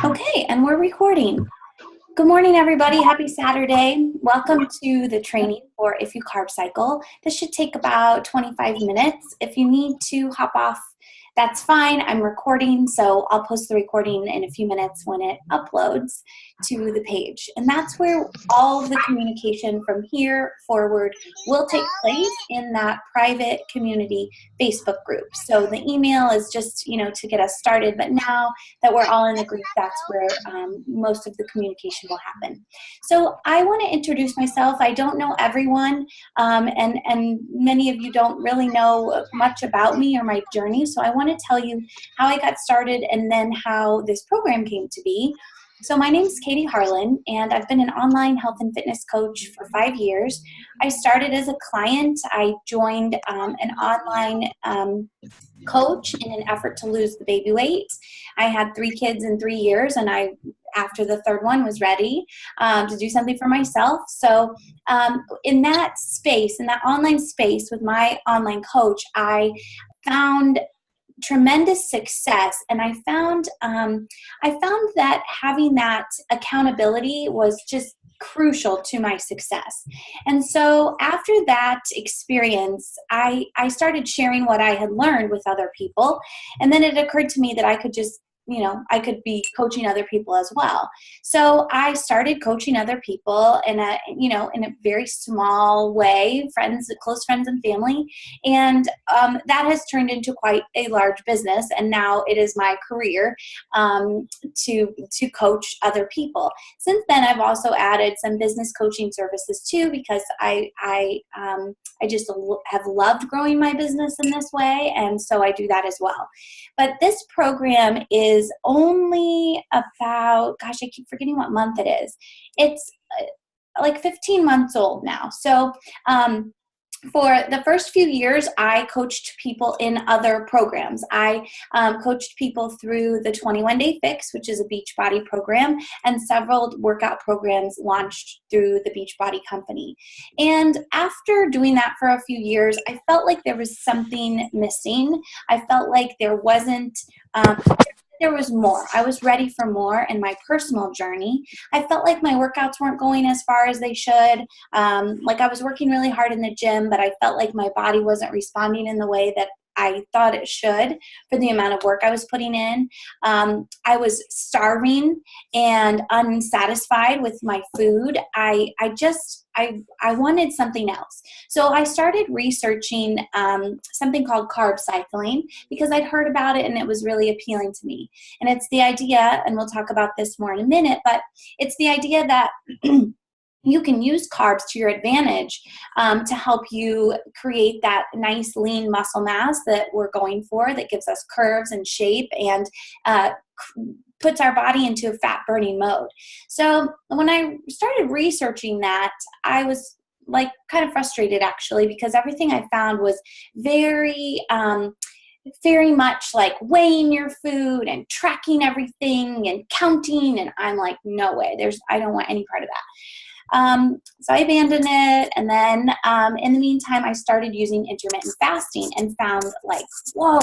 Okay, and we're recording. Good morning, everybody. Happy Saturday. Welcome to the training for If You Carb Cycle. This should take about 25 minutes. If you need to hop off, that's fine. I'm recording, so I'll post the recording in a few minutes when it uploads to the page. And that's where all of the communication from here forward will take place in that private community Facebook group. So the email is just, to get us started, but now that we're all in the group, that's where most of the communication will happen. So I want to introduce myself. I don't know everyone, and many of you don't really know much about me or my journey, so I want to tell you how I got started and then how this program came to be. So my name is Katie Harlan, and I've been an online health and fitness coach for 5 years. I started as a client. I joined an online coach in an effort to lose the baby weight. I had 3 kids in 3 years, and after the third one, was ready to do something for myself. So in that space, in that online space with my online coach, I found tremendous success, and I found that having that accountability was just crucial to my success. And so after that experience, I started sharing what I had learned with other people, and then it occurred to me that I could just I could be coaching other people as well. So I started coaching other people in a very small way, close friends and family. And that has turned into quite a large business. And now it is my career to coach other people. Since then, I've also added some business coaching services too, because I just have loved growing my business in this way. And so I do that as well. But this program is only about, I keep forgetting what month it is. It's like 15 months old now. So for the first few years, I coached people in other programs. I coached people through the 21-Day Fix, which is a Beachbody program, and several workout programs launched through the Beachbody company. And after doing that for a few years, I felt like there was something missing. I felt like there wasn't there was more. I was ready for more in my personal journey. I felt like my workouts weren't going as far as they should. Like I was working really hard in the gym, but I felt like my body wasn't responding in the way that I thought it should for the amount of work I was putting in. I was starving and unsatisfied with my food. I wanted something else. So I started researching something called carb cycling because I'd heard about it and it was really appealing to me. And it's the idea, and we'll talk about this more in a minute, but it's the idea that you can use carbs to your advantage to help you create that nice lean muscle mass that we're going for, that gives us curves and shape and puts our body into a fat burning mode. So when I started researching that, I was kind of frustrated actually, because everything I found was very much like weighing your food and tracking everything and counting. And I'm like, no way, I don't want any part of that. So I abandoned it. And then in the meantime, I started using intermittent fasting and found whoa,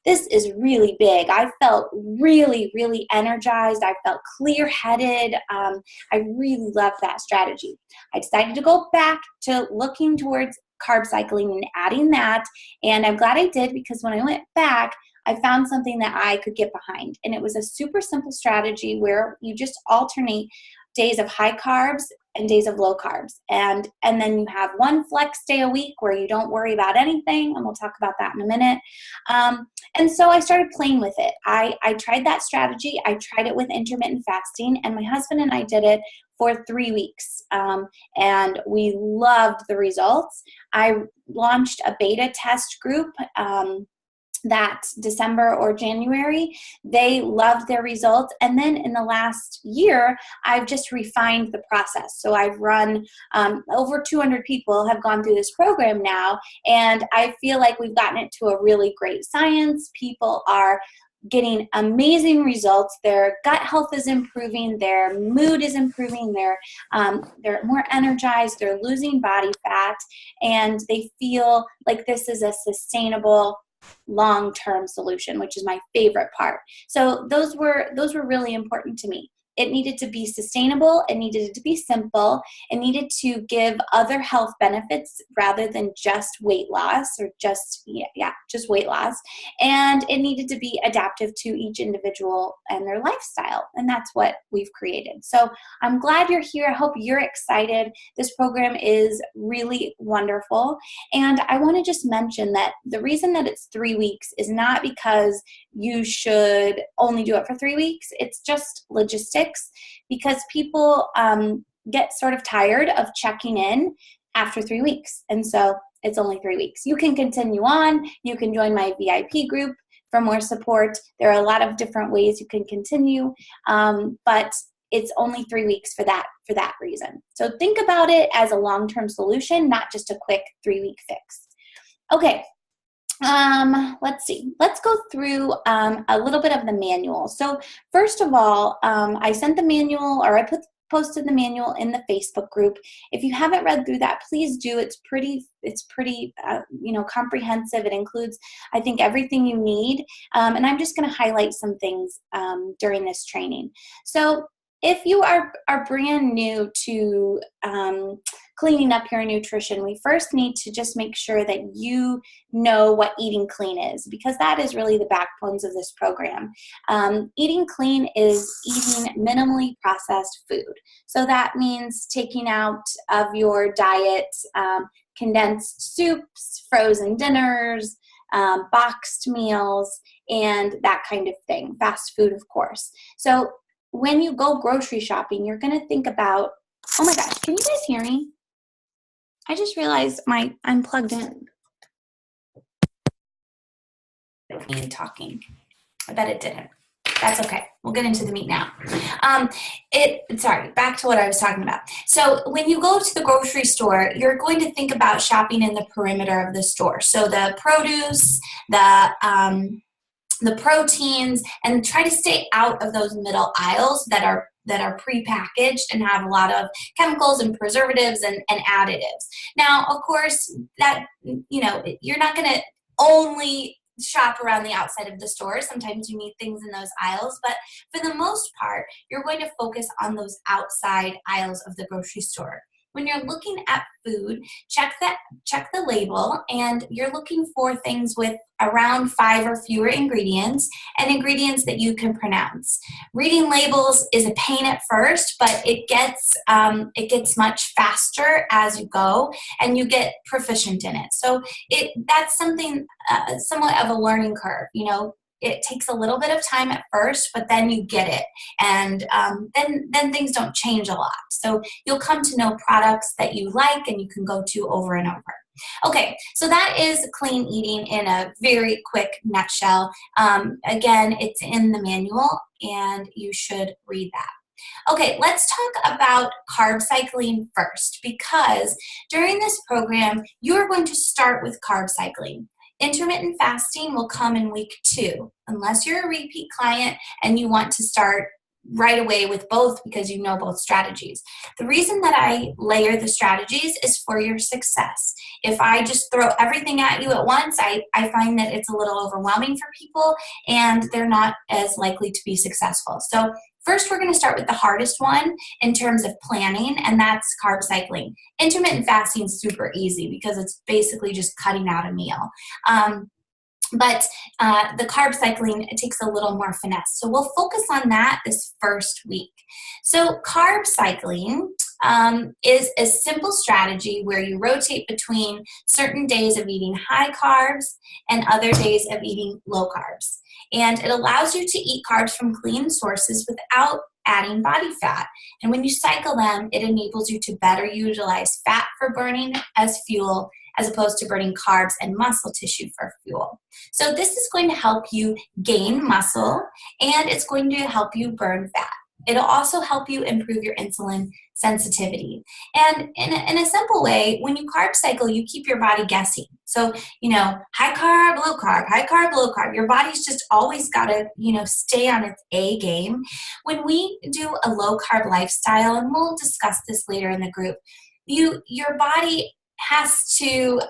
this is really big. I felt really, really energized. I felt clear-headed. I really loved that strategy. I decided to go back to looking towards carb cycling and adding that. And I'm glad I did, because when I went back, I found something that I could get behind. And it was a super simple strategy where you just alternate days of high carbs and days of low carbs. And then you have one flex day a week where you don't worry about anything. And we'll talk about that in a minute. And so I started playing with it. I tried that strategy. I tried it with intermittent fasting, and my husband and I did it for 3 weeks. And we loved the results. I launched a beta test group that December or January. They loved their results. And then in the last year, I've just refined the process. So I've run over 200 people have gone through this program now. And I feel like we've gotten it to a really great science. People are getting amazing results. Their gut health is improving. Their mood is improving. They're more energized. They're losing body fat. And they feel like this is a sustainable long-term solution, which is my favorite part. So those were really important to me. It needed to be sustainable. It needed to be simple. It needed to give other health benefits rather than just weight loss or just weight loss. And it needed to be adaptive to each individual and their lifestyle. And that's what we've created. So I'm glad you're here. I hope you're excited. This program is really wonderful. And I want to just mention that the reason that it's 3 weeks is not because you should only do it for 3 weeks. It's just logistics, because people get sort of tired of checking in after 3 weeks. And so it's only 3 weeks. You can continue on. You can join my VIP group for more support. There are a lot of different ways you can continue, but it's only 3 weeks for that reason. So think about it as a long-term solution, not just a quick 3-week fix. Okay. Let's see. Let's go through a little bit of the manual. So first of all, I sent the manual, or I posted the manual in the Facebook group. If you haven't read through that, please do. It's pretty comprehensive. It includes, I think, everything you need. And I'm just going to highlight some things during this training. So if you are brand new to cleaning up your nutrition, we first need to just make sure that you know what eating clean is, because that is really the backbones of this program. Eating clean is eating minimally processed food. So that means taking out of your diet condensed soups, frozen dinners, boxed meals, and that kind of thing. Fast food, of course. So when you go grocery shopping, you're going to think about, oh my gosh, can you guys hear me? I just realized I'm plugged in. Me talking. I bet it didn't. That's okay. We'll get into the meat now. Back to what I was talking about. So when you go to the grocery store, you're going to think about shopping in the perimeter of the store. So the produce, the proteins, and try to stay out of those middle aisles that are prepackaged and have a lot of chemicals and preservatives and additives. Now, of course, that, you're not going to only shop around the outside of the store. Sometimes you need things in those aisles, but for the most part, you're going to focus on those outside aisles of the grocery store. When you're looking at food, check the label, and you're looking for things with around 5 or fewer ingredients, and ingredients that you can pronounce. Reading labels is a pain at first, but it gets much faster as you go, and you get proficient in it. So that's something somewhat of a learning curve. It takes a little bit of time at first, but then you get it, and then things don't change a lot. So you'll come to know products that you like and you can go to over and over. Okay, so that is clean eating in a very quick nutshell. Again, it's in the manual, and you should read that. Okay, let's talk about carb cycling first, because during this program, you're going to start with carb cycling. Intermittent fasting will come in week 2, unless you're a repeat client and you want to start right away with both because you know both strategies. The reason that I layer the strategies is for your success. If I just throw everything at you at once, I find that it's a little overwhelming for people and they're not as likely to be successful. So first, we're going to start with the hardest one in terms of planning, and that's carb cycling. Intermittent fasting is super easy because it's basically just cutting out a meal. But the carb cycling, it takes a little more finesse. So we'll focus on that this first week. So carb cycling is a simple strategy where you rotate between certain days of eating high carbs and other days of eating low carbs. And it allows you to eat carbs from clean sources without adding body fat. And when you cycle them, it enables you to better utilize fat for burning as fuel, as opposed to burning carbs and muscle tissue for fuel. So this is going to help you gain muscle, and it's going to help you burn fat. It'll also help you improve your insulin sensitivity. And in a simple way, when you carb cycle, you keep your body guessing. So, high carb, low carb, high carb, low carb. Your body's just always got to, stay on its A game. When we do a low carb lifestyle, and we'll discuss this later in the group, your body has to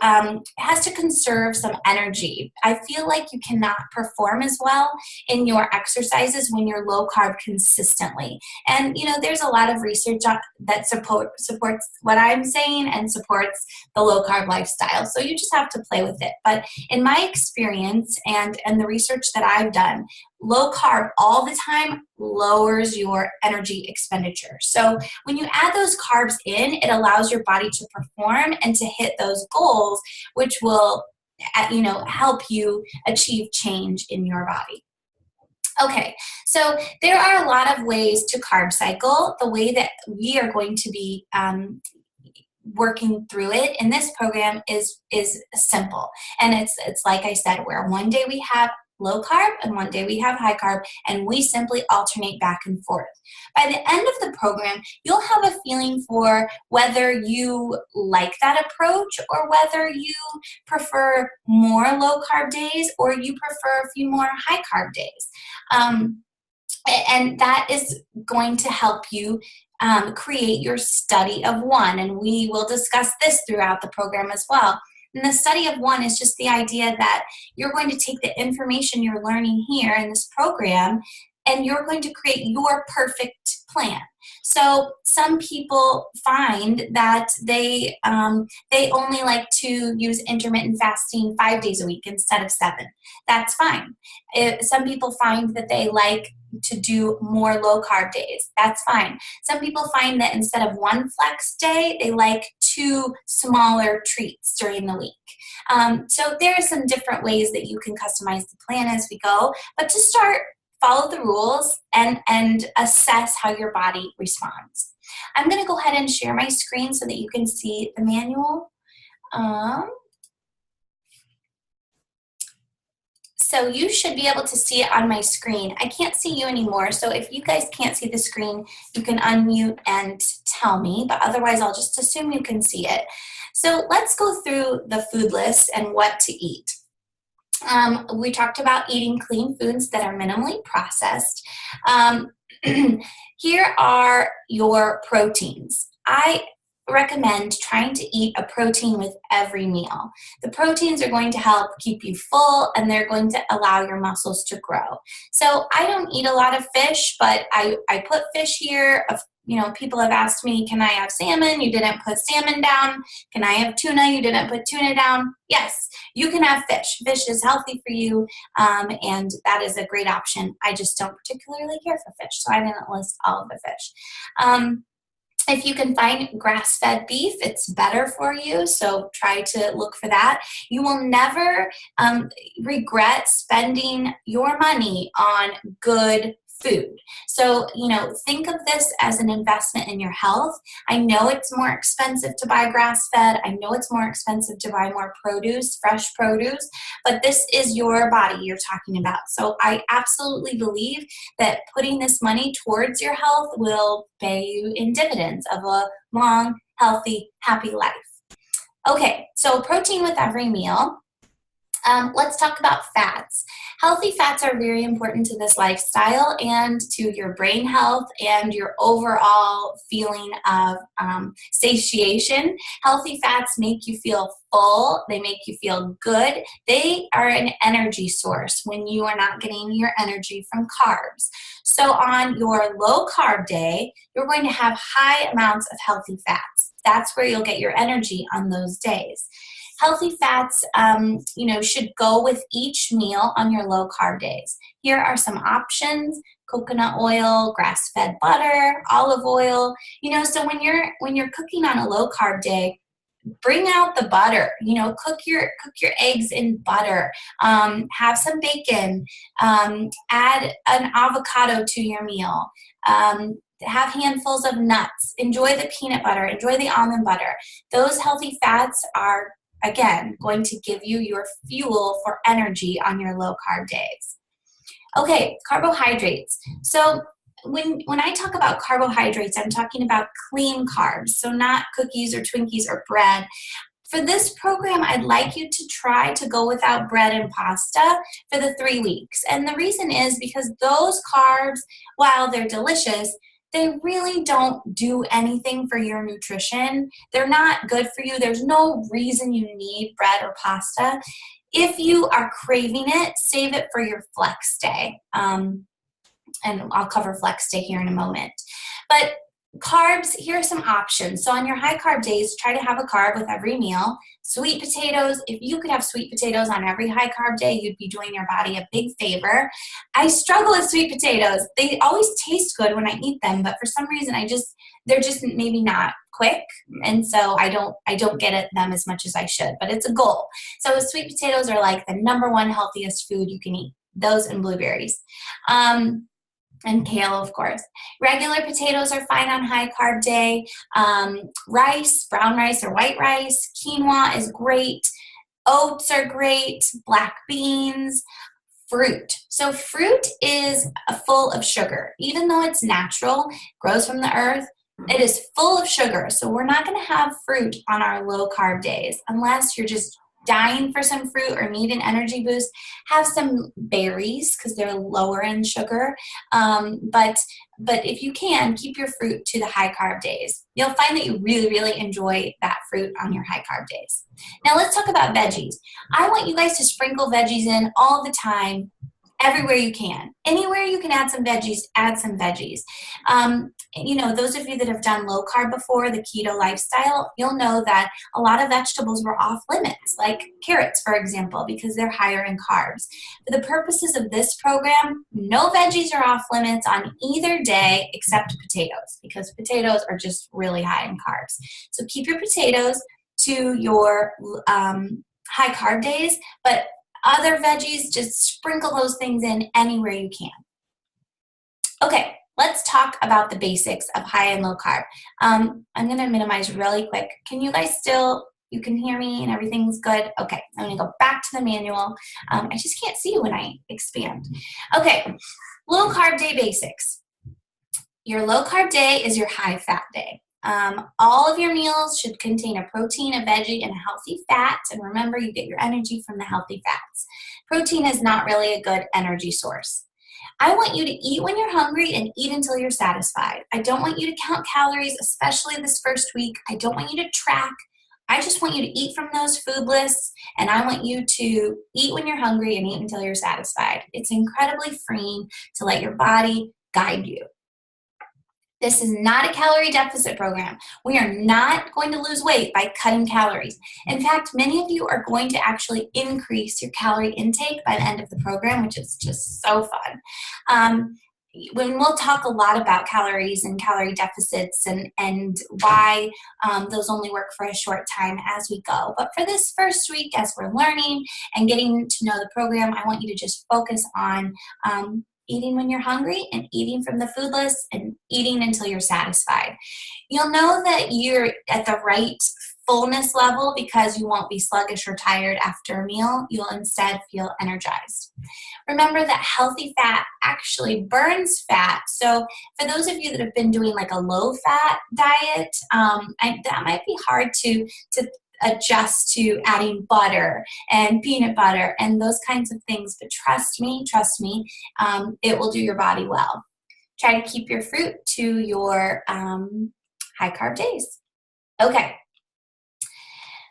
conserve some energy. I feel like you cannot perform as well in your exercises when you're low carb consistently. And there's a lot of research that supports what I'm saying and supports the low carb lifestyle. So you just have to play with it. But in my experience and the research that I've done, low carb all the time lowers your energy expenditure. So when you add those carbs in, it allows your body to perform and to hit those goals, which will, help you achieve change in your body. Okay, so there are a lot of ways to carb cycle. The way that we are going to be working through it in this program is simple. And it's like I said, where one day we have low carb and one day we have high carb, and we simply alternate back and forth. By the end of the program, you'll have a feeling for whether you like that approach or whether you prefer more low carb days or you prefer a few more high carb days. And that is going to help you create your study of one, and we will discuss this throughout the program as well. And the study of one is just the idea that you're going to take the information you're learning here in this program and you're going to create your perfect plan. So some people find that they only like to use intermittent fasting 5 days a week instead of 7. That's fine. Some people find that they like to do more low carb days. That's fine. Some people find that instead of one flex day, they like 2 smaller treats during the week. So there are some different ways that you can customize the plan as we go. But to start, follow the rules and assess how your body responds. I'm going to go ahead and share my screen so that you can see the manual. So you should be able to see it on my screen. I can't see you anymore, so if you guys can't see the screen, you can unmute and tell me, but otherwise I'll just assume you can see it. So let's go through the food list and what to eat. We talked about eating clean foods that are minimally processed. Here are your proteins. I recommend trying to eat a protein with every meal. The proteins are going to help keep you full and they're going to allow your muscles to grow. So I don't eat a lot of fish, but I put fish here. People have asked me, can I have salmon? You didn't put salmon down. Can I have tuna? You didn't put tuna down. Yes, you can have fish. Fish is healthy for you, and that is a great option. I just don't particularly care for fish, so I didn't list all of the fish. If you can find grass-fed beef, it's better for you, so try to look for that. You will never regret spending your money on good food. So, think of this as an investment in your health. I know it's more expensive to buy grass-fed. I know it's more expensive to buy more produce, fresh produce, but this is your body you're talking about. So I absolutely believe that putting this money towards your health will pay you in dividends of a long, healthy, happy life. Okay, so protein with every meal. Let's talk about fats. Healthy fats are very important to this lifestyle and to your brain health and your overall feeling of satiation. Healthy fats make you feel full. They make you feel good. They are an energy source when you are not getting your energy from carbs. So on your low carb day, you're going to have high amounts of healthy fats. That's where you'll get your energy on those days. Healthy fats, should go with each meal on your low carb days. Here are some options: coconut oil, grass-fed butter, olive oil. So when you're cooking on a low carb day, bring out the butter. Cook your eggs in butter. Have some bacon. Add an avocado to your meal. Have handfuls of nuts. Enjoy the peanut butter. Enjoy the almond butter. Those healthy fats are, again, going to give you your fuel for energy on your low carb days. Okay, carbohydrates. So when I talk about carbohydrates, I'm talking about clean carbs, so not cookies or Twinkies or bread. For this program, I'd like you to try to go without bread and pasta for the 3 weeks. And the reason is because those carbs, while they're delicious, they really don't do anything for your nutrition. They're not good for you. There's no reason you need bread or pasta. If you are craving it, save it for your flex day. And I'll cover flex day here in a moment. But carbs, here are some options. So on your high carb days, try to have a carb with every meal. Sweet potatoes, if you could have sweet potatoes on every high carb day, you'd be doing your body a big favor. I struggle with sweet potatoes. They always taste good when I eat them, but for some reason they're just maybe not quick, and so I don't get at them as much as I should, but it's a goal. So sweet potatoes are like the #1 healthiest food you can eat. Those and blueberries. And kale, of course. Regular potatoes are fine on high carb day. Rice, brown rice or white rice. Quinoa is great. Oats are great. Black beans. Fruit. So fruit is full of sugar. Even though it's natural, grows from the earth, it is full of sugar. So we're not going to have fruit on our low carb days unless you're just dying for some fruit or need an energy boost. Have some berries because they're lower in sugar. But if you can, keep your fruit to the high carb days. You'll find that you really, really enjoy that fruit on your high carb days. Now let's talk about veggies. I want you guys to sprinkle veggies in all the time, everywhere you can. Anywhere you can add some veggies, add some veggies. Those of you that have done low carb before, the keto lifestyle, you'll know that a lot of vegetables were off limits, like carrots, for example, because they're higher in carbs. For the purposes of this program, no veggies are off limits on either day except potatoes, because potatoes are just really high in carbs. So keep your potatoes to your high carb days, but other veggies, just sprinkle those things in anywhere you can. Okay, let's talk about the basics of high and low carb. I'm going to minimize really quick. Can you guys you can hear me and everything's good? Okay, I'm going to go back to the manual. I just can't see you when I expand. Okay, low carb day basics. Your low carb day is your high fat day. All of your meals should contain a protein, a veggie, and a healthy fat. And remember, you get your energy from the healthy fats. Protein is not really a good energy source. I want you to eat when you're hungry and eat until you're satisfied. I don't want you to count calories, especially this first week. I don't want you to track. I just want you to eat from those food lists, and I want you to eat when you're hungry and eat until you're satisfied. It's incredibly freeing to let your body guide you. This is not a calorie deficit program. We are not going to lose weight by cutting calories. In fact, many of you are going to actually increase your calorie intake by the end of the program, which is just so fun. We'll talk a lot about calories and calorie deficits and why those only work for a short time as we go. But for this first week, as we're learning and getting to know the program, I want you to just focus on eating when you're hungry and eating from the food list and eating until you're satisfied. You'll know that you're at the right fullness level because you won't be sluggish or tired after a meal. You'll instead feel energized. Remember that healthy fat actually burns fat. So for those of you that have been doing like a low fat diet, that might be hard to adjust to adding butter and peanut butter and those kinds of things. But trust me, it will do your body well. Try to keep your fruit to your high carb days. Okay.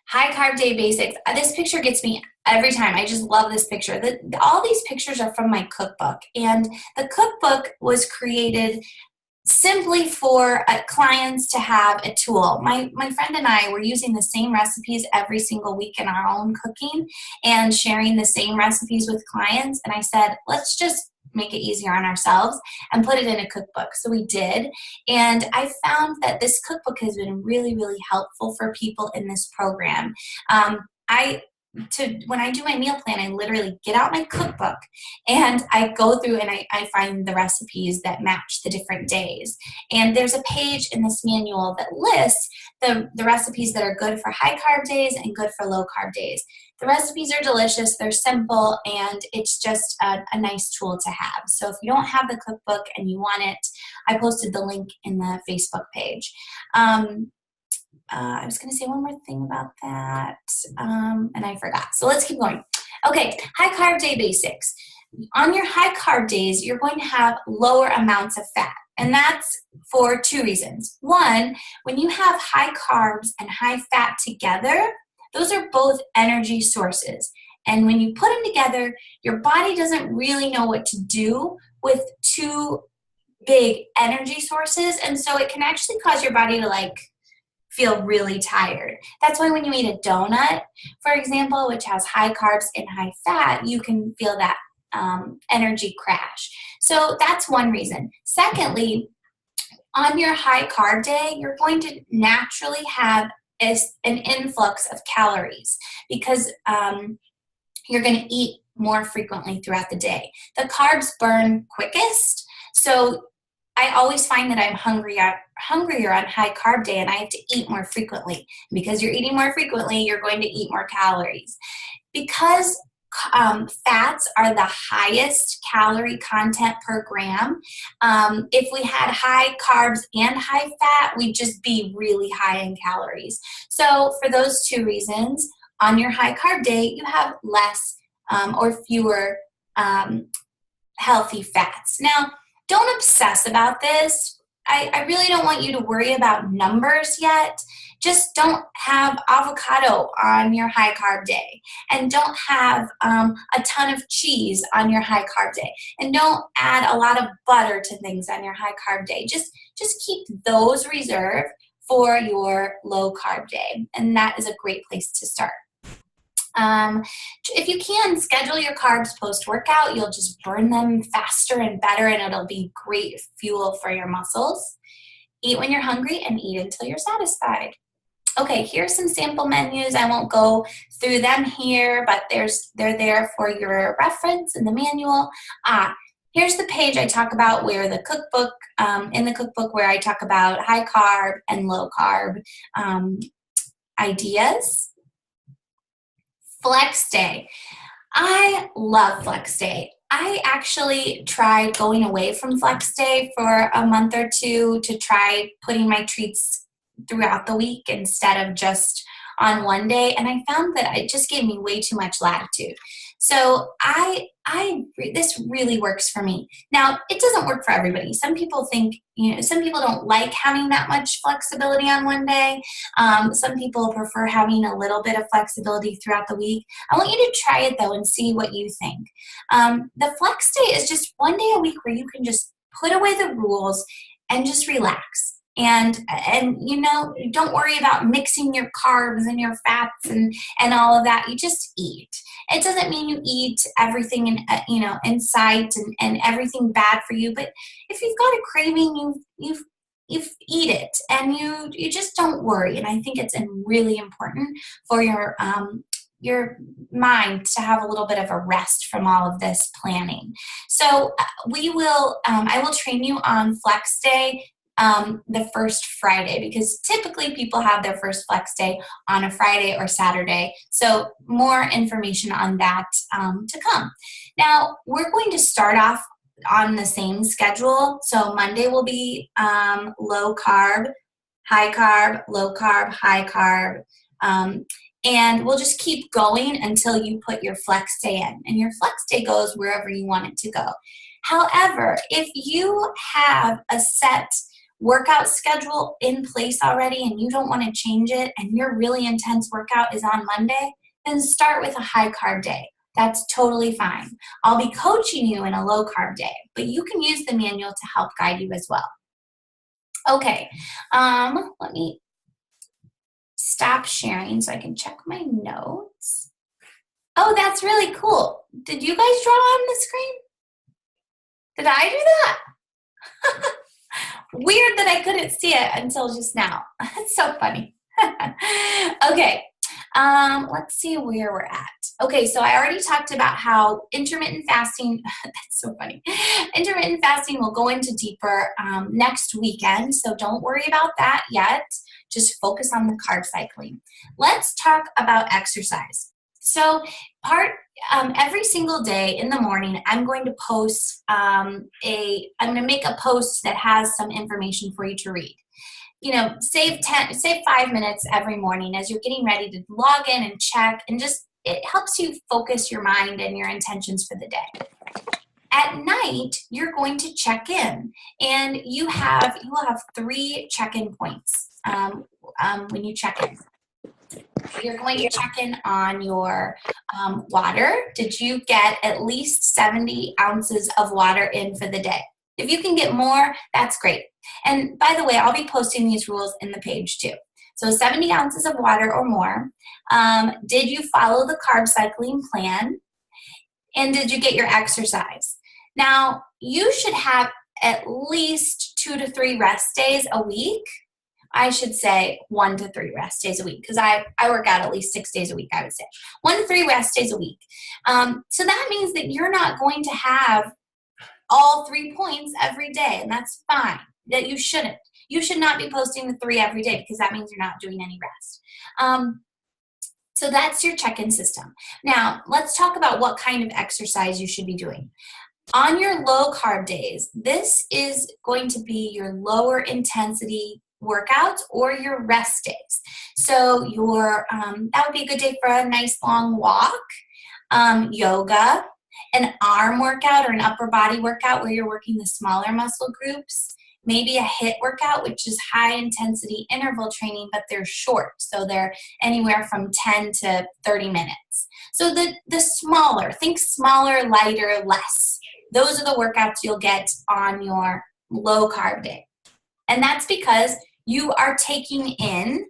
High carb day basics. This picture gets me every time. I just love this picture. All these pictures are from my cookbook, and the cookbook was created simply for clients to have a tool. My friend and I were using the same recipes every single week in our own cooking and sharing the same recipes with clients. And I said, let's just make it easier on ourselves and put it in a cookbook. So we did. And I found that this cookbook has been really, really helpful for people in this program. When I do my meal plan, I literally get out my cookbook and I go through and I find the recipes that match the different days. And there's a page in this manual that lists the recipes that are good for high carb days and good for low carb days. The recipes are delicious, they're simple, and it's just a nice tool to have. So if you don't have the cookbook and you want it, I posted the link in the Facebook page. I was going to say one more thing about that, and I forgot. So let's keep going. Okay, high carb day basics. On your high carb days, you're going to have lower amounts of fat. And that's for two reasons. One, when you have high carbs and high fat together, those are both energy sources. And when you put them together, your body doesn't really know what to do with two big energy sources. And so it can actually cause your body to feel really tired. That's why when you eat a donut, for example, which has high carbs and high fat, you can feel that energy crash. So that's one reason. Secondly, on your high carb day, you're going to naturally have an influx of calories because you're going to eat more frequently throughout the day. The carbs burn quickest, so I always find that I'm hungrier on high carb day, and I have to eat more frequently. Because you're eating more frequently, you're going to eat more calories. Because fats are the highest calorie content per gram, if we had high carbs and high fat, we'd just be really high in calories. So for those two reasons, on your high carb day, you have less or fewer healthy fats. Now, don't obsess about this. I really don't want you to worry about numbers yet. Just don't have avocado on your high carb day. And don't have a ton of cheese on your high carb day. And don't add a lot of butter to things on your high carb day. Just keep those reserved for your low carb day. And that is a great place to start. If you can, schedule your carbs post-workout. You'll just burn them faster and better, and it'll be great fuel for your muscles. Eat when you're hungry and eat until you're satisfied. Okay, here's some sample menus. I won't go through them here, but they're there for your reference in the manual. Here's the page I talk about where the cookbook, in the cookbook where I talk about high carb and low carb ideas. Flex day. I love flex day. I actually tried going away from flex day for a month or two to try putting my treats throughout the week instead of just on one day, and I found that it just gave me way too much latitude. So this really works for me. Now, it doesn't work for everybody. Some people think, some people don't like having that much flexibility on one day. Some people prefer having a little bit of flexibility throughout the week. I want you to try it though and see what you think. The flex day is just one day a week where you can just put away the rules and just relax. And don't worry about mixing your carbs and your fats and all of that. You just eat. It doesn't mean you eat everything in sight and everything bad for you. But if you've got a craving, you eat it, and you just don't worry. And I think it's really important for your mind to have a little bit of a rest from all of this planning. So I will train you on flex day the first Friday, because typically people have their first flex day on a Friday or Saturday. So more information on that to come. Now, we're going to start off on the same schedule. So Monday will be low carb, high carb, low carb, high carb. And we'll just keep going until you put your flex day in. And your flex day goes wherever you want it to go. However, if you have a set workout schedule in place already and you don't want to change it, and your really intense workout is on Monday, then start with a high carb day. That's totally fine. I'll be coaching you in a low carb day, but you can use the manual to help guide you as well. Okay, let me stop sharing so I can check my notes. Oh, that's really cool. Did you guys draw on the screen? Did I do that? Weird that I couldn't see it until just now. That's so funny. Okay, let's see where we're at. Okay, so I already talked about how intermittent fasting, that's so funny. Intermittent fasting will go into deeper next weekend, so don't worry about that yet. Just focus on the carb cycling. Let's talk about exercise. So every single day in the morning, I'm going to post I'm going to make a post that has some information for you to read. Save 5 minutes every morning as you're getting ready to log in and check, and just it helps you focus your mind and your intentions for the day. At night, you're going to check in, and you will have 3 check-in points when you check in. You're going to check in on your water. Did you get at least 70 ounces of water in for the day? If you can get more, that's great. And by the way, I'll be posting these rules in the page too. So 70 ounces of water or more. Did you follow the carb cycling plan? And did you get your exercise? Now, you should have at least 2 to 3 rest days a week. I should say 1 to 3 rest days a week, because I work out at least 6 days a week, I would say. 1 to 3 rest days a week. So that means that you're not going to have all 3 points every day, and that's fine. That you shouldn't. You should not be posting the 3 every day, because that means you're not doing any rest. So that's your check-in system. Now, let's talk about what kind of exercise you should be doing. On your low carb days, this is going to be your lower intensity workouts or your rest days. So that would be a good day for a nice long walk, yoga, an arm workout or an upper body workout where you're working the smaller muscle groups, maybe a HIIT workout, which is high intensity interval training, but they're short. So they're anywhere from 10 to 30 minutes. So the smaller, think smaller, lighter, less. Those are the workouts you'll get on your low carb day. And that's because you are taking in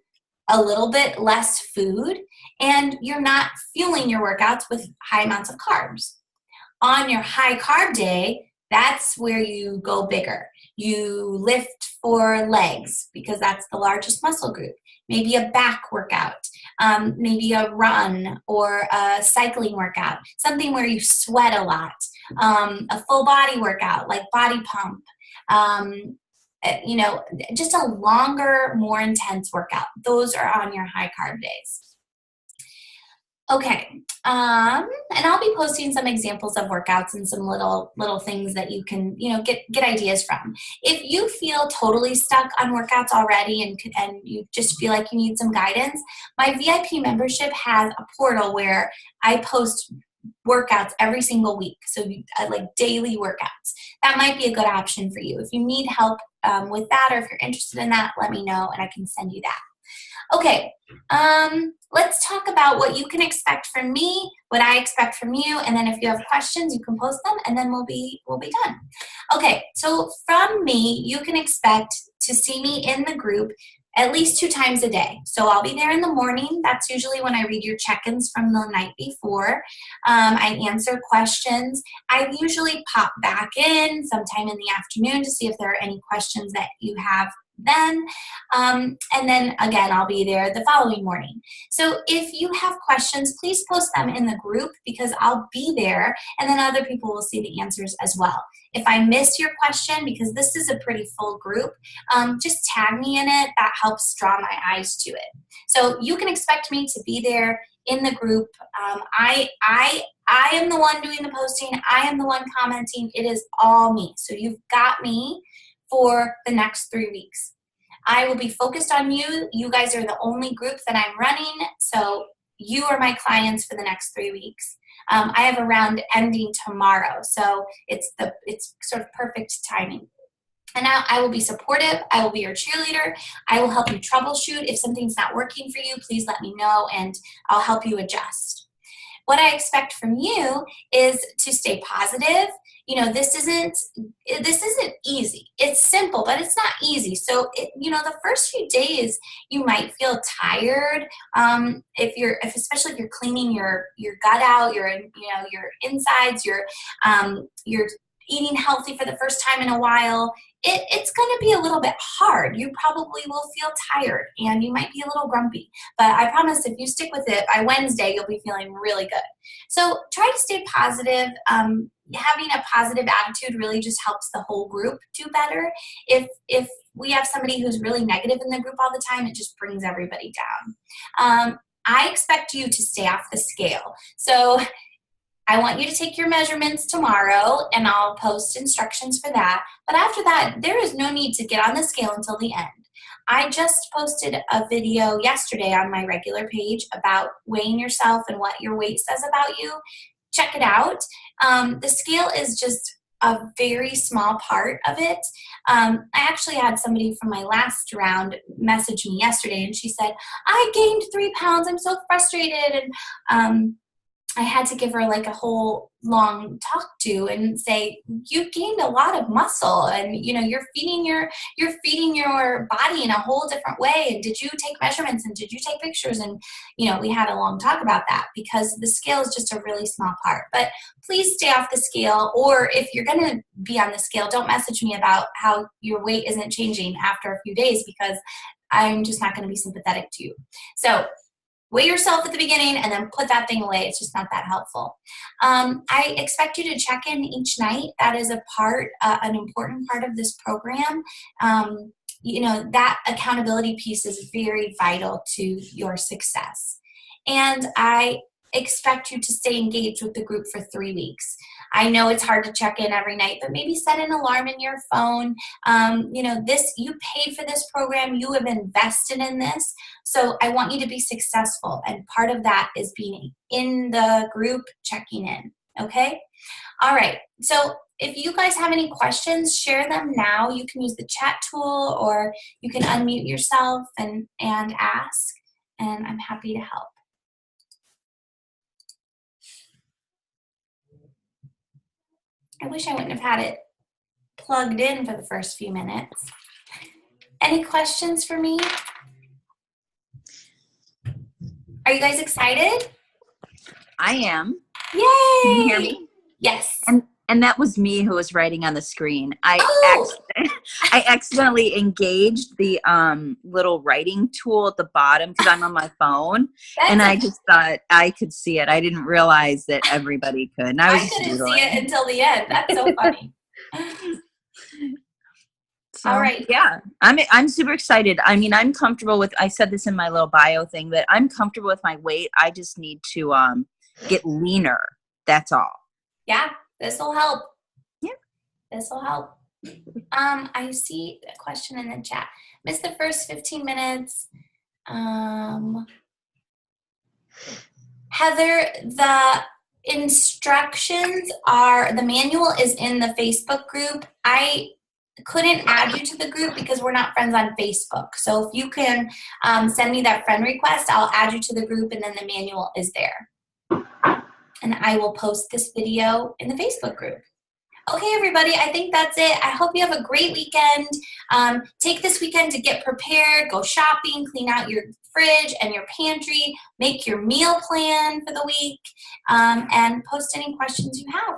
a little bit less food and you're not fueling your workouts with high amounts of carbs. On your high carb day, that's where you go bigger. You lift for legs because that's the largest muscle group. Maybe a back workout, maybe a run or a cycling workout, something where you sweat a lot, a full body workout like body pump, just a longer, more intense workout. Those are on your high carb days. Okay, and I'll be posting some examples of workouts and some little things that you can, get ideas from. If you feel totally stuck on workouts already and you just feel like you need some guidance, my VIP membership has a portal where I post workouts every single week, so like daily workouts. That might be a good option for you. If you need help with that, or if you're interested in that, let me know and I can send you that. Okay, let's talk about what you can expect from me, what I expect from you, and then if you have questions, you can post them, and then we'll be done. Okay, so from me, you can expect to see me in the group at least 2 times a day. So I'll be there in the morning. That's usually when I read your check-ins from the night before. I answer questions. I usually pop back in sometime in the afternoon to see if there are any questions that you have then. And then again, I'll be there the following morning. So if you have questions, please post them in the group because I'll be there and then other people will see the answers as well. If I miss your question, because this is a pretty full group, just tag me in it. That helps draw my eyes to it. So you can expect me to be there in the group. I am the one doing the posting. I am the one commenting. It is all me. So you've got me for the next 3 weeks. I will be focused on you. You guys are the only group that I'm running, so you are my clients for the next 3 weeks. I have a round ending tomorrow, so it's sort of perfect timing. And I will be supportive. I will be your cheerleader. I will help you troubleshoot. If something's not working for you, please let me know, and I'll help you adjust. What I expect from you is to stay positive. This isn't easy. It's simple, but it's not easy. So, the first few days you might feel tired. Especially if you're cleaning your gut out, your insides, you're eating healthy for the first time in a while. It's going to be a little bit hard. You probably will feel tired and you might be a little grumpy. But I promise if you stick with it, by Wednesday, you'll be feeling really good. So try to stay positive. Having a positive attitude really just helps the whole group do better. If we have somebody who's really negative in the group all the time, it just brings everybody down. I expect you to stay off the scale. So I want you to take your measurements tomorrow, and I'll post instructions for that. But after that, there is no need to get on the scale until the end. I just posted a video yesterday on my regular page about weighing yourself and what your weight says about you. Check it out. The scale is just a very small part of it. I actually had somebody from my last round message me yesterday, and she said, I gained 3 pounds. I'm so frustrated. And I had to give her like a whole long talk to and say, you've gained a lot of muscle, and you're feeding your body in a whole different way. And did you take measurements, and did you take pictures? And we had a long talk about that, because the scale is just a really small part. But please stay off the scale, or if you're going to be on the scale, don't message me about how your weight isn't changing after a few days, because I'm just not going to be sympathetic to you. So weigh yourself at the beginning and then put that thing away. It's just not that helpful. I expect you to check in each night. That is an important part of this program. That accountability piece is very vital to your success. And I expect you to stay engaged with the group for 3 weeks. I know it's hard to check in every night, but maybe set an alarm in your phone. You paid for this program. You have invested in this. So I want you to be successful. And part of that is being in the group, checking in. Okay? All right. So if you guys have any questions, share them now. You can use the chat tool, or you can unmute yourself and ask. And I'm happy to help. I wish I wouldn't have had it plugged in for the first few minutes. Any questions for me? Are you guys excited? I am. Yay! Can you hear me? Yes. And that was me who was writing on the screen. I accidentally engaged the little writing tool at the bottom because I'm on my phone, and I just thought I could see it. I didn't realize that everybody could. And I couldn't see it until the end. That's so funny. So, all right. Yeah, I'm super excited. I mean, I'm comfortable with. I said this in my little bio thing that I'm comfortable with my weight. I just need to get leaner. That's all. Yeah. This will help. Yeah. This will help. I see a question in the chat. Missed the first 15 minutes. Heather, the instructions the manual is in the Facebook group. I couldn't add you to the group because we're not friends on Facebook. So if you can send me that friend request, I'll add you to the group, and then the manual is there. And I will post this video in the Facebook group. Okay, everybody, I think that's it. I hope you have a great weekend. Take this weekend to get prepared, go shopping, clean out your fridge and your pantry, make your meal plan for the week, and post any questions you have.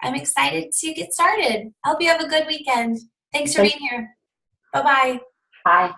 I'm excited to get started. I hope you have a good weekend. Thanks for being here. Bye-bye. Bye.